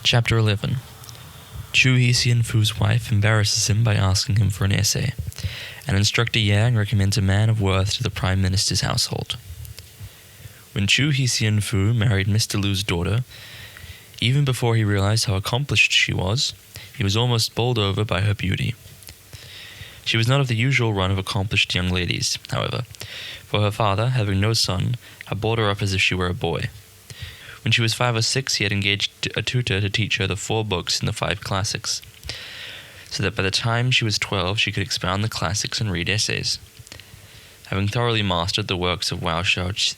Chapter 11. Chu Hsian-fu's wife embarrasses him by asking him for an essay, and Instructor Yang recommends a man of worth to the Prime Minister's household. When Chu Hsian-fu married Mr. Lu's daughter, even before he realized how accomplished she was, he was almost bowled over by her beauty. She was not of the usual run of accomplished young ladies, however, for her father, having no son, had brought her up as if she were a boy. When she was 5 or 6, he had engaged a tutor to teach her the 4 books in the 5 classics, so that by the time she was 12, she could expound the classics and read essays. Having thoroughly mastered the works of Wang Xiaoxi,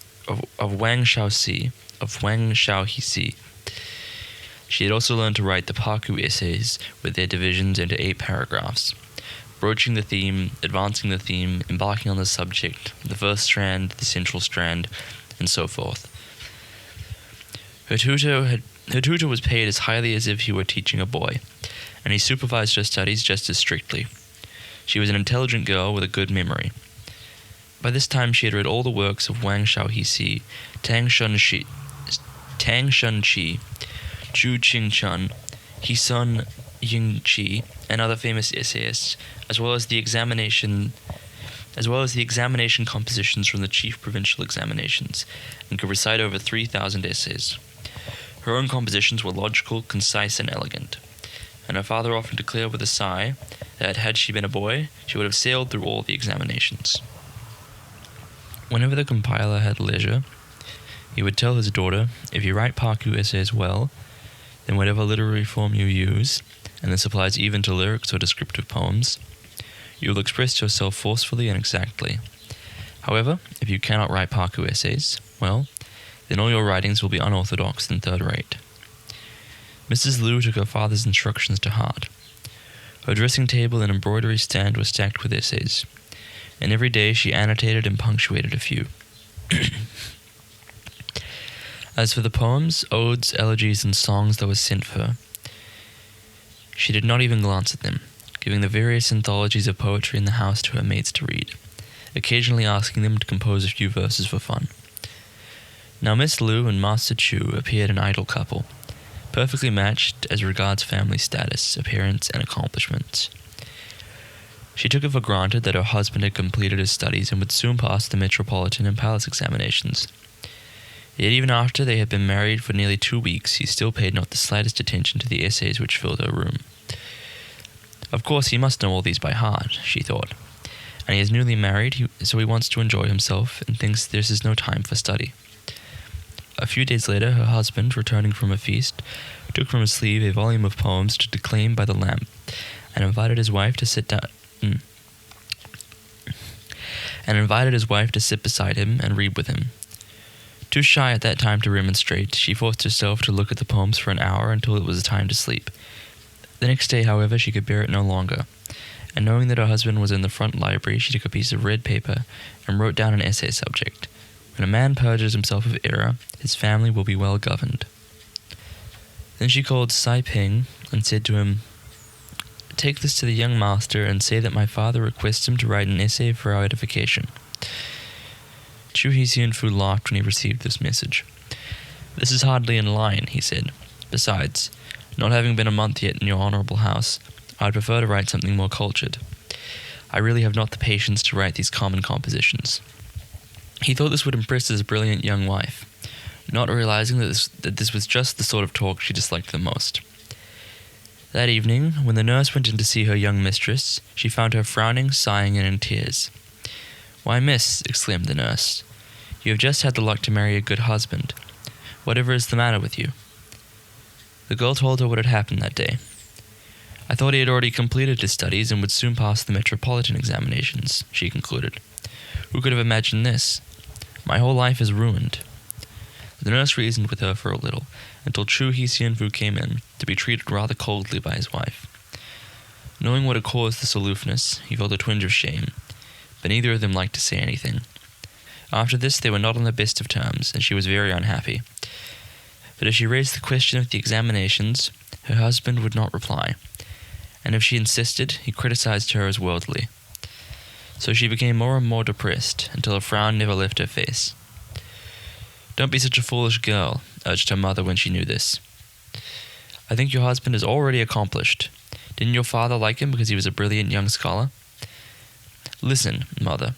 she had also learned to write the Paku essays with their divisions into 8 paragraphs, broaching the theme, advancing the theme, embarking on the subject, the first strand, the central strand, and so forth. Her tutor was paid as highly as if he were teaching a boy, and he supervised her studies just as strictly. She was an intelligent girl with a good memory. By this time she had read all the works of Wang Xiaoxi, Tang Shunqi, Zhu Qingchun, Hisun Yingqi, and other famous essayists, as well as the examination compositions from the chief provincial examinations, and could recite over 3,000 essays. Her own compositions were logical, concise, and elegant, and her father often declared with a sigh that had she been a boy, she would have sailed through all the examinations. Whenever the compiler had leisure, he would tell his daughter, if you write Paku essays well, then whatever literary form you use, and this applies even to lyrics or descriptive poems, you will express yourself forcefully and exactly. However, if you cannot write Paku essays, well, then all your writings will be unorthodox and third-rate. Mrs. Lu took her father's instructions to heart. Her dressing table and embroidery stand were stacked with essays, and every day she annotated and punctuated a few. As for the poems, odes, elegies, and songs that were sent for her, she did not even glance at them, giving the various anthologies of poetry in the house to her maids to read, occasionally asking them to compose a few verses for fun. Now Miss Lu and Master Chu appeared an ideal couple, perfectly matched as regards family status, appearance, and accomplishments. She took it for granted that her husband had completed his studies and would soon pass the metropolitan and palace examinations. Yet even after they had been married for nearly 2 weeks, he still paid not the slightest attention to the essays which filled her room. Of course, he must know all these by heart, she thought, and he is newly married, so he wants to enjoy himself and thinks this is no time for study. A few days later, her husband, returning from a feast, took from his sleeve a volume of poems to declaim by the lamp, and invited his wife to sit beside him and read with him. Too shy at that time to remonstrate, she forced herself to look at the poems for an hour until it was time to sleep. The next day, however, she could bear it no longer, and knowing that her husband was in the front library, she took a piece of red paper and wrote down an essay subject. When a man purges himself of error, his family will be well governed. Then she called Sai Ping and said to him, "Take this to the young master and say that my father requests him to write an essay for our edification." Chu Hsian-fu laughed when he received this message. "This is hardly in line," he said. "Besides, not having been a month yet in your honorable house, I'd prefer to write something more cultured. I really have not the patience to write these common compositions." He thought this would impress his brilliant young wife, not realizing that this was just the sort of talk she disliked the most. That evening, when the nurse went in to see her young mistress, she found her frowning, sighing, and in tears. "Why, miss," exclaimed the nurse, "you have just had the luck to marry a good husband. Whatever is the matter with you?" The girl told her what had happened that day. "I thought he had already completed his studies and would soon pass the metropolitan examinations," she concluded. "Who could have imagined this? My whole life is ruined." The nurse reasoned with her for a little, until Chu Hsian-fu came in, to be treated rather coldly by his wife. Knowing what had caused this aloofness, he felt a twinge of shame, but neither of them liked to say anything. After this, they were not on the best of terms, and she was very unhappy. But if she raised the question of the examinations, her husband would not reply, and if she insisted, he criticized her as worldly. So she became more and more depressed, until a frown never left her face. "Don't be such a foolish girl," urged her mother when she knew this. I think your husband is already accomplished. Didn't your father like him because he was a brilliant young scholar? Listen, mother,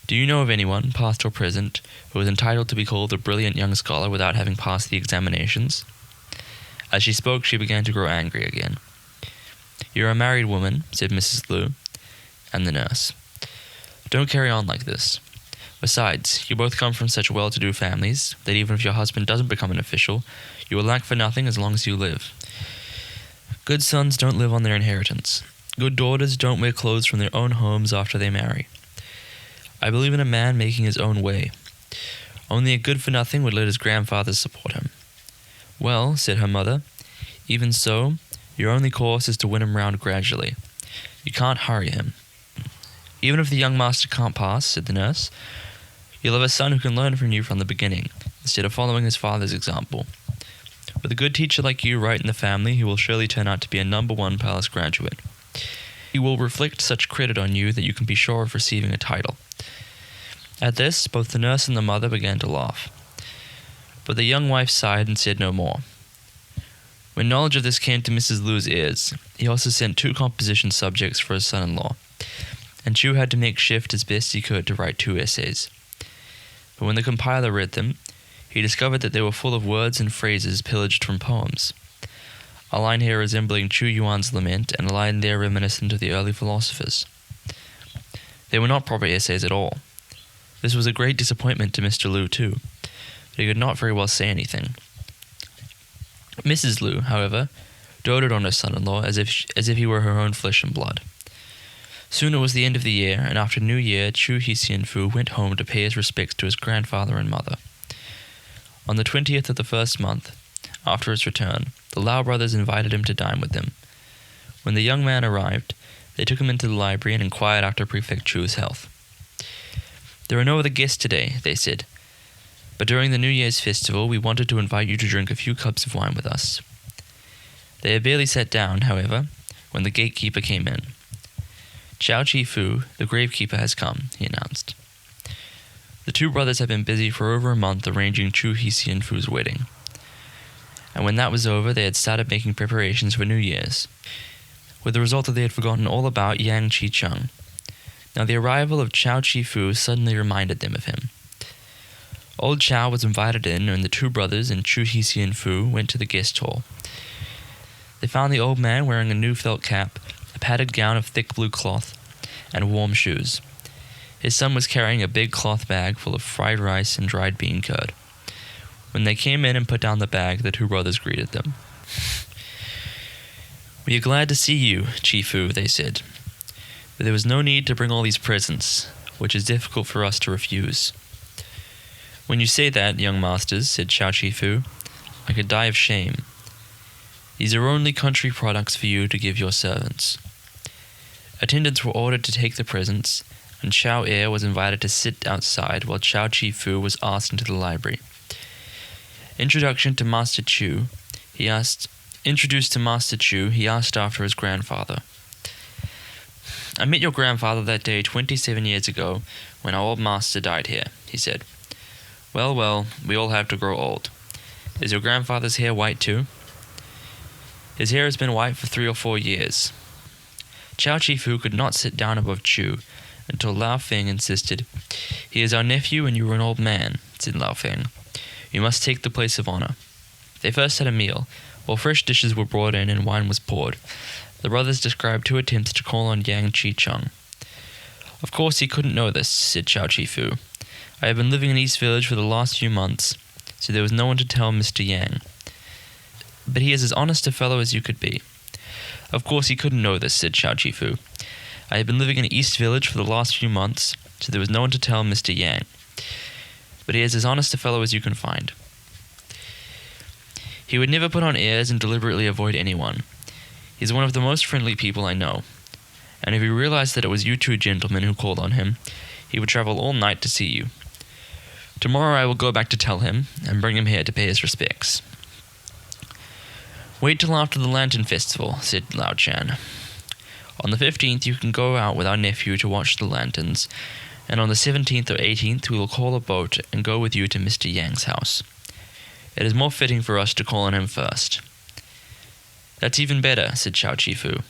do you know of anyone, past or present, who is entitled to be called a brilliant young scholar without having passed the examinations?" As she spoke, she began to grow angry again. "You're a married woman," said Mrs. Lu, and the nurse. "Don't carry on like this. Besides, you both come from such well-to-do families that even if your husband doesn't become an official, you will lack for nothing as long as you live. Good sons don't live on their inheritance. Good daughters don't wear clothes from their own homes after they marry. I believe in a man making his own way. Only a good-for-nothing would let his grandfathers support him." "Well," said her mother, "even so, your only course is to win him round gradually. You can't hurry him." "Even if the young master can't pass," said the nurse, "you'll have a son who can learn from you from the beginning, instead of following his father's example. With a good teacher like you right in the family, he will surely turn out to be a #1 palace graduate. He will reflect such credit on you that you can be sure of receiving a title." At this, both the nurse and the mother began to laugh. But the young wife sighed and said no more. When knowledge of this came to Mrs. Lu's ears, he also sent 2 composition subjects for his son-in-law, and Chu had to make shift as best he could to write 2 essays. But when the compiler read them, he discovered that they were full of words and phrases pillaged from poems. A line here resembling Chu Yuan's lament, and a line there reminiscent of the early philosophers. They were not proper essays at all. This was a great disappointment to Mr. Lu too, but he could not very well say anything. Mrs. Lu, however, doted on her son-in-law as if he were her own flesh and blood. Soon it was the end of the year, and after New Year, Chu Hsian-fu went home to pay his respects to his grandfather and mother. On the 20th of the first month, after his return, the Lau brothers invited him to dine with them. When the young man arrived, they took him into the library and inquired after Prefect Chu's health. "There are no other guests today," they said, "but during the New Year's festival we wanted to invite you to drink a few cups of wine with us." They had barely sat down, however, when the gatekeeper came in. "Chao Chi-fu, the gravekeeper, has come," he announced. The 2 brothers had been busy for over a month arranging Chu Hsian-fu's wedding. And when that was over, they had started making preparations for New Year's, with the result that they had forgotten all about Yang Chi-chung. Now the arrival of Chao Chi-fu suddenly reminded them of him. Old Chao was invited in, and the 2 brothers and Chu Hsian-fu went to the guest hall. They found the old man wearing a new felt cap, a padded gown of thick blue cloth, and warm shoes. His son was carrying a big cloth bag full of fried rice and dried bean curd. When they came in and put down the bag, the 2 brothers greeted them. "We are glad to see you, Chi-fu," they said. "But there was no need to bring all these presents, which is difficult for us to refuse." "When you say that, young masters," said Chao Chi-fu, "I could die of shame. These are only country products for you to give your servants." Attendants were ordered to take the presents, and Chao Er was invited to sit outside while Chao Chi-fu was asked into the library. Introduced to Master Chu, he asked after his grandfather. "I met your grandfather that day 27 years ago when our old master died here," he said. Well, we all have to grow old. Is your grandfather's hair white too?" "His hair has been white for 3 or 4 years." Chao Chi-fu could not sit down above Chu until Lao Feng insisted. "He is our nephew and you are an old man," said Lao Feng. "You must take the place of honor." They first had a meal. While fresh dishes were brought in and wine was poured, the brothers described 2 attempts to call on Yang Chi-chung. "Of course he couldn't know this," said Chao Chi-fu. "I have been living in East Village for the last few months, so there was no one to tell Mr. Yang. But he is as honest a fellow as you could be." "Of course he couldn't know this," said Chao Chi-fu. "I have been living in East Village for the last few months, so there was no one to tell Mr. Yang. But he is as honest a fellow as you can find. He would never put on airs and deliberately avoid anyone. He is one of the most friendly people I know. And if he realized that it was you 2 gentlemen who called on him, he would travel all night to see you. Tomorrow I will go back to tell him, and bring him here to pay his respects." "Wait till after the Lantern Festival," said Lao Chan. "On the 15th you can go out with our nephew to watch the lanterns, and on the 17th or 18th we will call a boat and go with you to Mr. Yang's house. It is more fitting for us to call on him first." "That's even better," said Chao Chi-fu.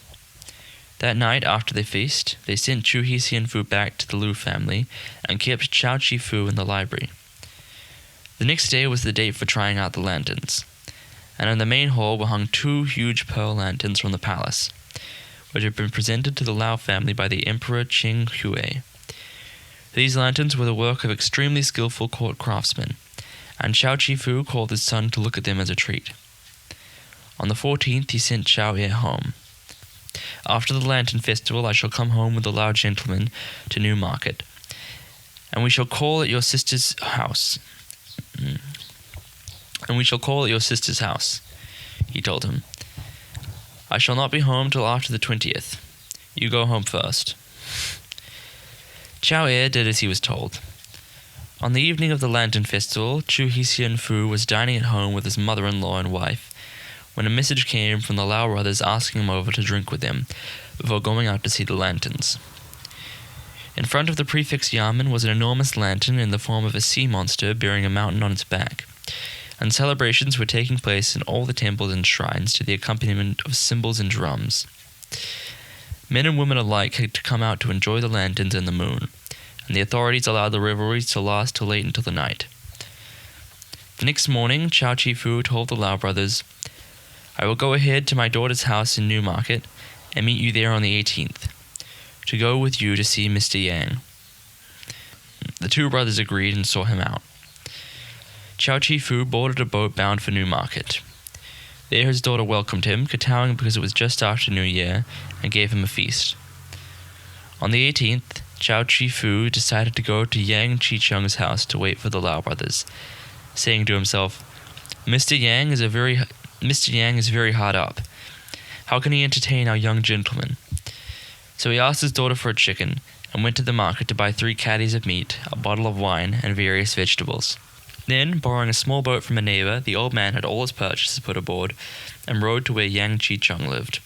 That night, after the feast, they sent Chu Hsian-fu back to the Liu family and kept Chao Chi-fu in the library. The next day was the date for trying out the lanterns, and in the main hall were hung 2 huge pearl lanterns from the palace, which had been presented to the Liu family by the Emperor Ching Hui. These lanterns were the work of extremely skillful court craftsmen, and Chao Chi-fu called his son to look at them as a treat. On the 14th, he sent Chao Ye home. "After the Lantern Festival, I shall come home with the Lao gentleman to Newmarket, and we shall call at your sister's house. He told him. "I shall not be home till after the 20th. You go home first." Chao Ye did as he was told. On the evening of the Lantern Festival, Chu Hsian-fu was dining at home with his mother-in-law and wife, when a message came from the Lao brothers asking him over to drink with them before going out to see the lanterns. In front of the prefect's yamen was an enormous lantern in the form of a sea monster bearing a mountain on its back, and celebrations were taking place in all the temples and shrines to the accompaniment of cymbals and drums. Men and women alike had to come out to enjoy the lanterns and the moon, and the authorities allowed the revelries to last till late into the night. The next morning, Chao Chi-fu told the Lao brothers, "I will go ahead to my daughter's house in Newmarket and meet you there on the 18th, to go with you to see Mr. Yang." The 2 brothers agreed and saw him out. Chao Chi-fu boarded a boat bound for Newmarket. There his daughter welcomed him, kowtowing because it was just after New Year, and gave him a feast. On the 18th, Chao Chi-fu decided to go to Yang Chi-chung's house to wait for the Lao brothers, saying to himself, Mr. Yang is very hard up. How can he entertain our young gentleman?" So he asked his daughter for a chicken, and went to the market to buy 3 caddies of meat, a bottle of wine, and various vegetables. Then, borrowing a small boat from a neighbor, the old man had all his purchases put aboard, and rowed to where Yang Chi-chung lived.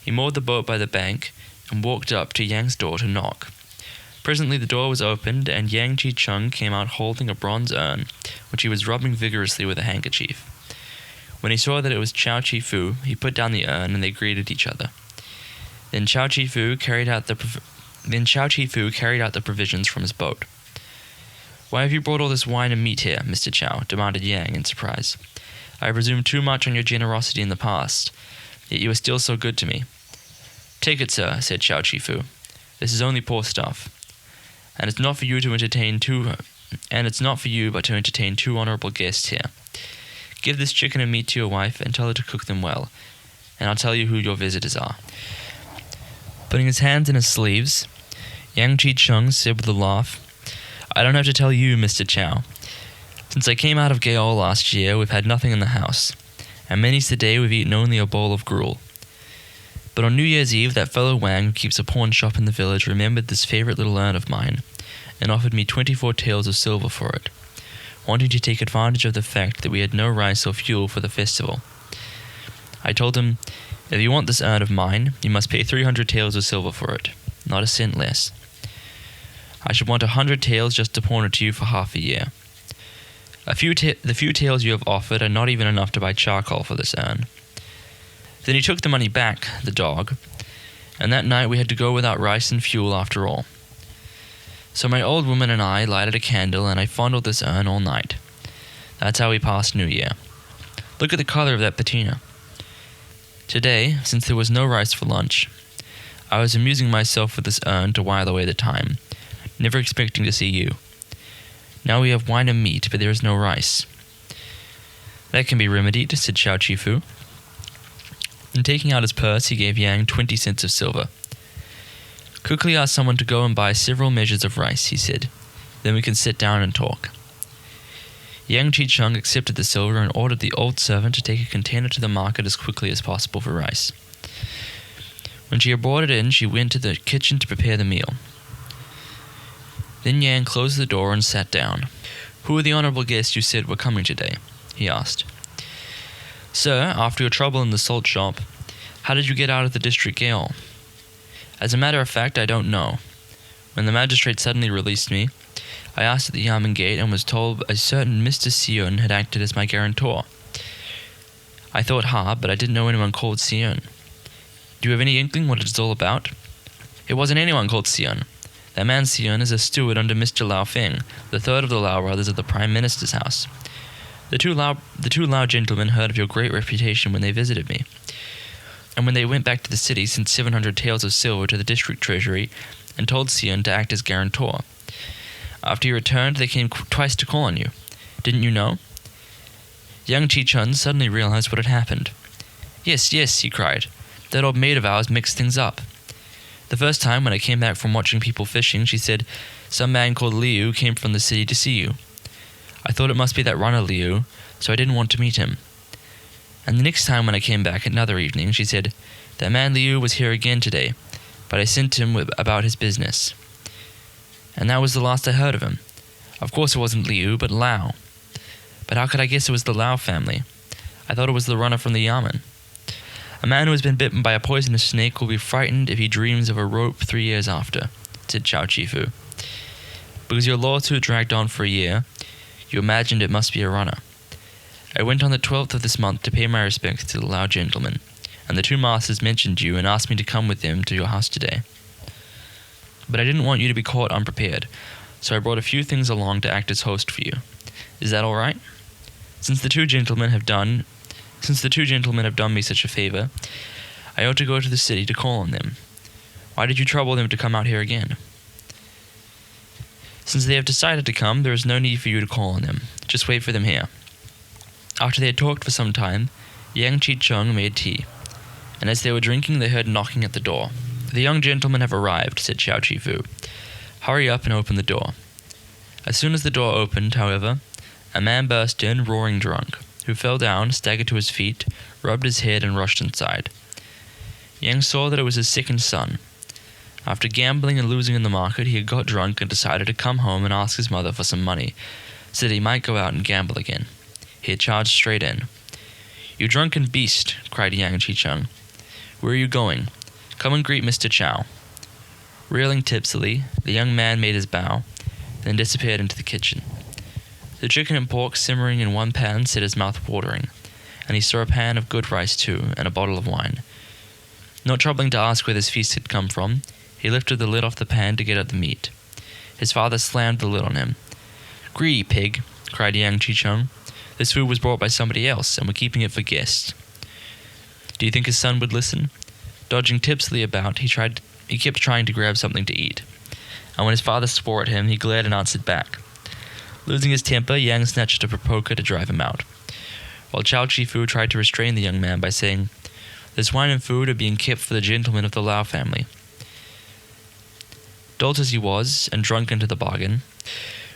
He moored the boat by the bank, and walked up to Yang's door to knock. Presently the door was opened, and Yang Chi-chung came out holding a bronze urn, which he was rubbing vigorously with a handkerchief. When he saw that it was Chao Chi-fu, he put down the urn, and they greeted each other. Then Chao Chi-fu carried out the provisions from his boat. "Why have you brought all this wine and meat here, Mr. Chao?" demanded Yang in surprise. "I have presumed too much on your generosity in the past, yet you are still so good to me." "Take it, sir," said Chao Chi-fu. "This is only poor stuff, and it's not for you but to entertain 2 honorable guests here. Give this chicken and meat to your wife, and tell her to cook them well, and I'll tell you who your visitors are." Putting his hands in his sleeves, Yang Chi-chung said with a laugh, "I don't have to tell you, Mr. Chao. Since I came out of Gaol last year, we've had nothing in the house, and many's the day we've eaten only a bowl of gruel. But on New Year's Eve, that fellow Wang who keeps a pawn shop in the village remembered this favourite little urn of mine, and offered me 24 taels of silver for it, wanting to take advantage of the fact that we had no rice or fuel for the festival. I told him, 'If you want this urn of mine, you must pay 300 taels of silver for it, not a cent less. I should want 100 taels just to pawn it to you for half a year. The few taels you have offered are not even enough to buy charcoal for this urn.' Then he took the money back, the dog, and that night we had to go without rice and fuel after all. So my old woman and I lighted a candle, and I fondled this urn all night. That's how we passed New Year. Look at the color of that patina. Today, since there was no rice for lunch, I was amusing myself with this urn to while away the time, never expecting to see you. Now we have wine and meat, but there is no rice." "That can be remedied," said Chao Chi-fu. And taking out his purse, he gave Yang 20 cents of silver. "Quickly ask someone to go and buy several measures of rice," he said. "Then we can sit down and talk." Yang Chi-chung accepted the silver and ordered the old servant to take a container to the market as quickly as possible for rice. When she had brought it in, she went to the kitchen to prepare the meal. Then Yang closed the door and sat down. "Who are the honourable guests you said were coming today?" he asked. "Sir, after your trouble in the salt shop, how did you get out of the district gaol?" "As a matter of fact, I don't know. When the magistrate suddenly released me, I asked at the yamen gate and was told a certain Mr. Sion had acted as my guarantor. I thought hard, but I didn't know anyone called Sion. Do you have any inkling what it's all about? It wasn't anyone called Sion. That man Sion is a steward under Mr. Lao Feng, the third of the Lao brothers at the Prime Minister's house. The two Lao gentlemen heard of your great reputation when they visited me. And when they went back to the city, sent 700 taels of silver to the district treasury and told Sion to act as guarantor. After you returned, they came twice to call on you. Didn't you know? Young Chi-Chun suddenly realized what had happened. Yes, he cried. That old maid of ours mixed things up. The first time when I came back from watching people fishing, she said, some man called Liu came from the city to see you. I thought it must be that runner Liu, so I didn't want to meet him. And the next time when I came back another evening, she said, that man Liu was here again today, but I sent him about his business. And that was the last I heard of him. Of course it wasn't Liu, but Lao. But how could I guess it was the Lao family? I thought it was the runner from the Yamen. A man who has been bitten by a poisonous snake will be frightened if he dreams of a rope 3 years after, said Chao Chifu. Because your lawsuit dragged on for a year, you imagined it must be a runner. I went on the 12th of this month to pay my respects to the Lao gentleman, and the two masters mentioned you and asked me to come with them to your house today. But I didn't want you to be caught unprepared, so I brought a few things along to act as host for you. Is that all right? Since the two gentlemen have done me such a favor, I ought to go to the city to call on them. Why did you trouble them to come out here again? Since they have decided to come, there is no need for you to call on them. Just wait for them here. After they had talked for some time, Yang Chi-Chung made tea, and as they were drinking they heard knocking at the door. The young gentlemen have arrived, said Chao Chi-Fu. Hurry up and open the door. As soon as the door opened, however, a man burst in, roaring drunk, who fell down, staggered to his feet, rubbed his head, and rushed inside. Yang saw that it was his second son. After gambling and losing in the market, he had got drunk and decided to come home and ask his mother for some money, so that he might go out and gamble again. He had charged straight in. You drunken beast, cried Yang Chi-Chung. Where are you going? Come and greet Mr. Chow. Reeling tipsily, the young man made his bow, then disappeared into the kitchen. The chicken and pork simmering in one pan set his mouth watering, and he saw a pan of good rice too, and a bottle of wine. Not troubling to ask where this feast had come from, he lifted the lid off the pan to get at the meat. His father slammed the lid on him. Greedy pig, cried Yang Chi-Chung. This food was brought by somebody else, and we're keeping it for guests. Do you think his son would listen? Dodging tipsily about, he kept trying to grab something to eat. And when his father swore at him, he glared and answered back. Losing his temper, Yang snatched up a poker to drive him out, while Chao Chi-Fu tried to restrain the young man by saying, This wine and food are being kept for the gentlemen of the Lao family. Dolt as he was, and drunk into the bargain,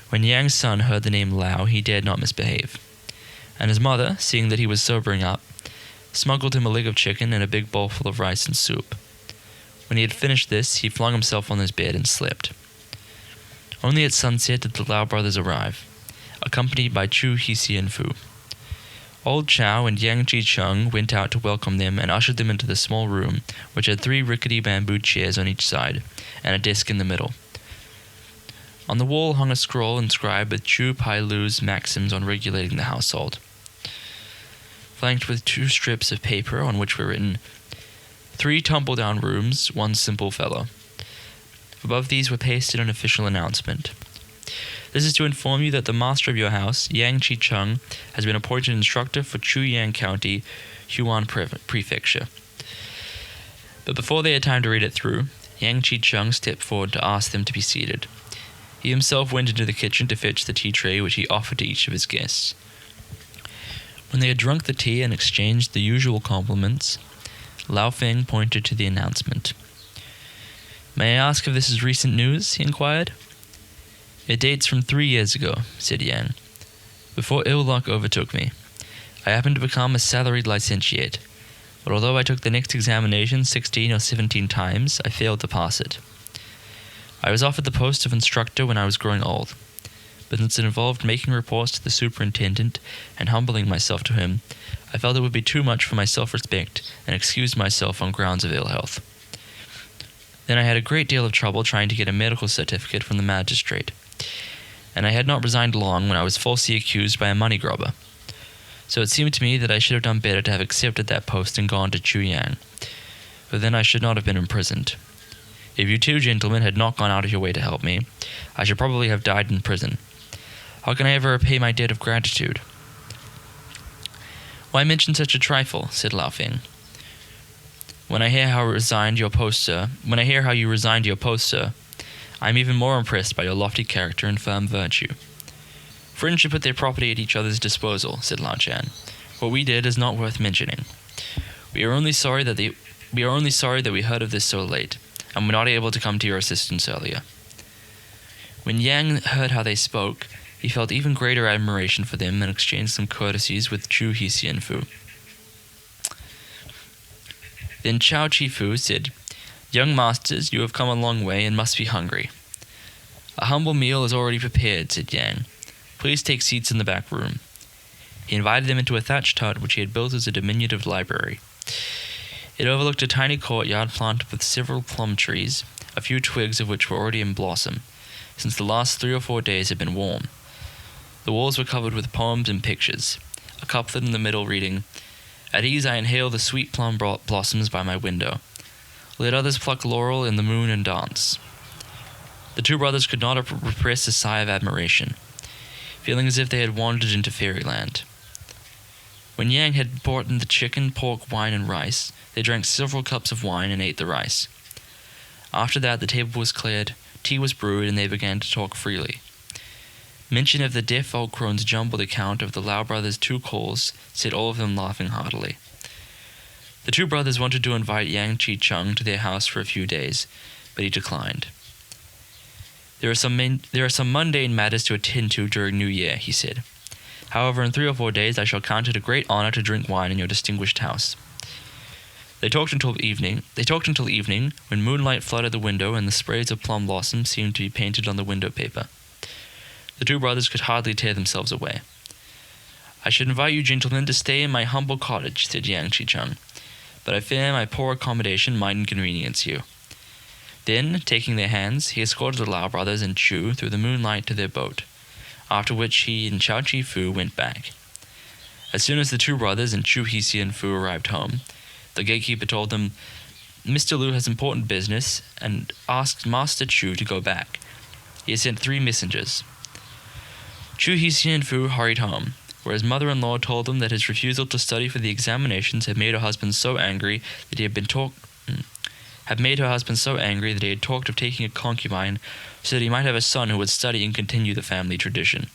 when Yang's son heard the name Lao, he dared not misbehave. And his mother, seeing that he was sobering up, smuggled him a leg of chicken and a big bowl full of rice and soup. When he had finished this, he flung himself on his bed and slept. Only at sunset did the Lao brothers arrive, accompanied by Chu Hisi and Fu. Old Chow and Yang Chi-Chung went out to welcome them and ushered them into the small room, which had 3 rickety bamboo chairs on each side, and a desk in the middle. On the wall hung a scroll inscribed with Chu Pai Lu's maxims on regulating the household, flanked with 2 strips of paper on which were written, 3 tumble-down rooms, 1 simple fellow. Above these were pasted an official announcement. This is to inform you that the master of your house, Yang Chi-Chung, has been appointed instructor for Chuyang County, Huan Prefecture. But before they had time to read it through, Yang Chi-Chung stepped forward to ask them to be seated. He himself went into the kitchen to fetch the tea tray which he offered to each of his guests. When they had drunk the tea and exchanged the usual compliments, Lao Feng pointed to the announcement. May I ask if this is recent news? He inquired. It dates from 3 years ago, said Yang. Before ill luck overtook me, I happened to become a salaried licentiate, but although I took the next examination 16 or 17 times, I failed to pass it. I was offered the post of instructor when I was growing old, but since it involved making reports to the superintendent and humbling myself to him, I felt it would be too much for my self-respect and excused myself on grounds of ill health. Then I had a great deal of trouble trying to get a medical certificate from the magistrate, and I had not resigned long when I was falsely accused by a money grubber. So it seemed to me that I should have done better to have accepted that post and gone to Chu Yang, but then I should not have been imprisoned. If you two gentlemen had not gone out of your way to help me, I should probably have died in prison. How can I ever repay my debt of gratitude?" "Why mention such a trifle?" said Lao Feng. When I hear how you resigned your post, sir, I am even more impressed by your lofty character and firm virtue." "Friends should put their property at each other's disposal," said Lao Chan. "What we did is not worth mentioning. We are only sorry that we heard of this so late, and were not able to come to your assistance earlier." When Yang heard how they spoke, he felt even greater admiration for them and exchanged some courtesies with Chu Hsienfu. Then Chao Chi-fu said, "Young masters, you have come a long way and must be hungry." "A humble meal is already prepared," said Yang. "Please take seats in the back room." He invited them into a thatched hut which he had built as a diminutive library. It overlooked a tiny courtyard planted with several plum trees, a few twigs of which were already in blossom, since the last 3 or 4 days had been warm. The walls were covered with poems and pictures, a couplet in the middle reading, "At ease I inhale the sweet plum blossoms by my window. Let others pluck laurel in the moon and dance." The two brothers could not repress a sigh of admiration, feeling as if they had wandered into fairyland. When Yang had brought in the chicken, pork, wine, and rice, they drank several cups of wine and ate the rice. After that, the table was cleared, tea was brewed, and they began to talk freely. Mention of the deaf old crone's jumbled account of the Lau brothers' 2 calls set all of them laughing heartily. The two brothers wanted to invite Yang Chi-chung to their house for a few days, but he declined. There are some mundane matters to attend to during New Year," he said. "However, in 3 or 4 days I shall count it a great honor to drink wine in your distinguished house." They talked until evening, when moonlight flooded the window and the sprays of plum blossom seemed to be painted on the window paper. The two brothers could hardly tear themselves away. "I should invite you gentlemen to stay in my humble cottage," said Yang Chi-chung, "but I fear my poor accommodation might inconvenience you." Then, taking their hands, he escorted the Lau brothers and Chu through the moonlight to their boat, after which he and Chao Chi-fu went back. As soon as the two brothers and Chu Hsienfu arrived home, the gatekeeper told them, "Mr. Lu has important business and asked Master Chu to go back. He has sent 3 messengers." Chu Hsienfu hurried home, where his mother-in-law told him that his refusal to study for the examinations had made her husband so angry that he had talked of taking a concubine so that he might have a son who would study and continue the family tradition.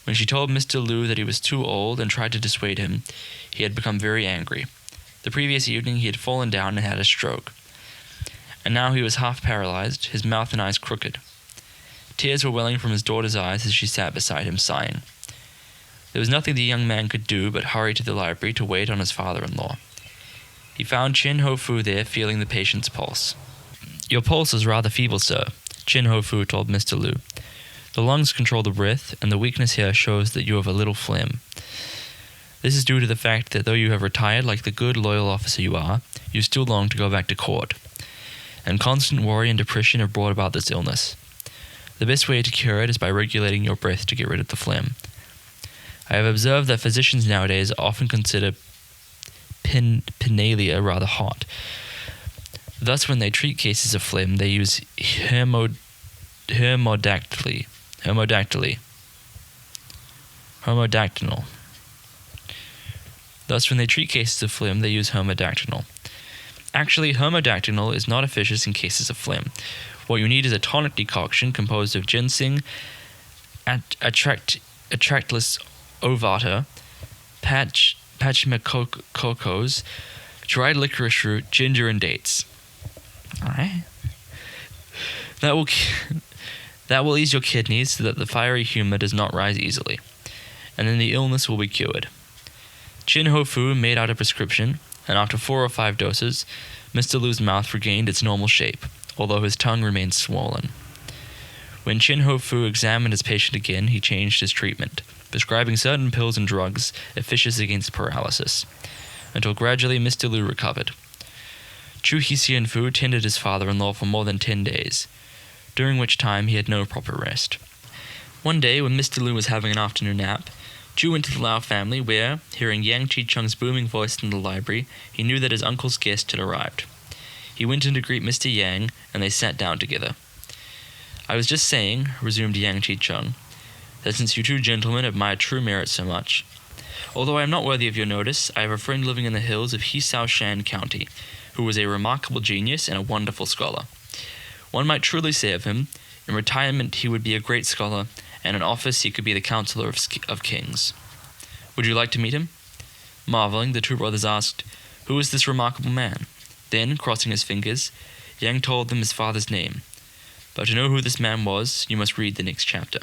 When she told Mr. Lu that he was too old and tried to dissuade him, he had become very angry. The previous evening he had fallen down and had a stroke, and now he was half paralyzed, his mouth and eyes crooked. Tears were welling from his daughter's eyes as she sat beside him sighing. There was nothing the young man could do but hurry to the library to wait on his father-in-law. He found Chin Ho Fu there feeling the patient's pulse. "Your pulse is rather feeble, sir," Chin Ho Fu told Mr. Lu. "The lungs control the breath, and the weakness here shows that you have a little phlegm. This is due to the fact that though you have retired like the good, loyal officer you are, you still long to go back to court. And constant worry and depression have brought about this illness. The best way to cure it is by regulating your breath to get rid of the phlegm. I have observed that physicians nowadays often consider pinalia rather hot. Thus, when they treat cases of phlegm, they use homodactyly. Thus, when they treat cases of phlegm, they use homodactylol. Actually, homodactylol is not efficacious in cases of phlegm. What you need is a tonic decoction composed of ginseng, Atractylus ovata, pachymacocos, dried licorice root, ginger, and dates. Alright. That will ease your kidneys so that the fiery humor does not rise easily, and then the illness will be cured." Chin Ho Fu made out a prescription, and after 4 or 5 doses, Mr. Lu's mouth regained its normal shape, although his tongue remained swollen. When Chin Ho Fu examined his patient again, he changed his treatment, prescribing certain pills and drugs efficacious against paralysis, until gradually Mr. Lu recovered. Chu Hsienfu tended his father-in-law for more than 10 days, during which time he had no proper rest. One day, when Mr. Lu was having an afternoon nap, Chu went to the Lau family where, hearing Yang Chi-chung's booming voice in the library, he knew that his uncle's guest had arrived. He went in to greet Mr. Yang, and they sat down together. "I was just saying," resumed Yang Chi-chung, "that since you two gentlemen admire true merit so much, although I am not worthy of your notice, I have a friend living in the hills of Hisao-shan County, who is a remarkable genius and a wonderful scholar. One might truly say of him, in retirement he would be a great scholar, and in office he could be the counselor of kings. Would you like to meet him?" Marveling, the two brothers asked, "Who is this remarkable man?" Then, crossing his fingers, Yang told them his father's name. But to know who this man was, you must read the next chapter.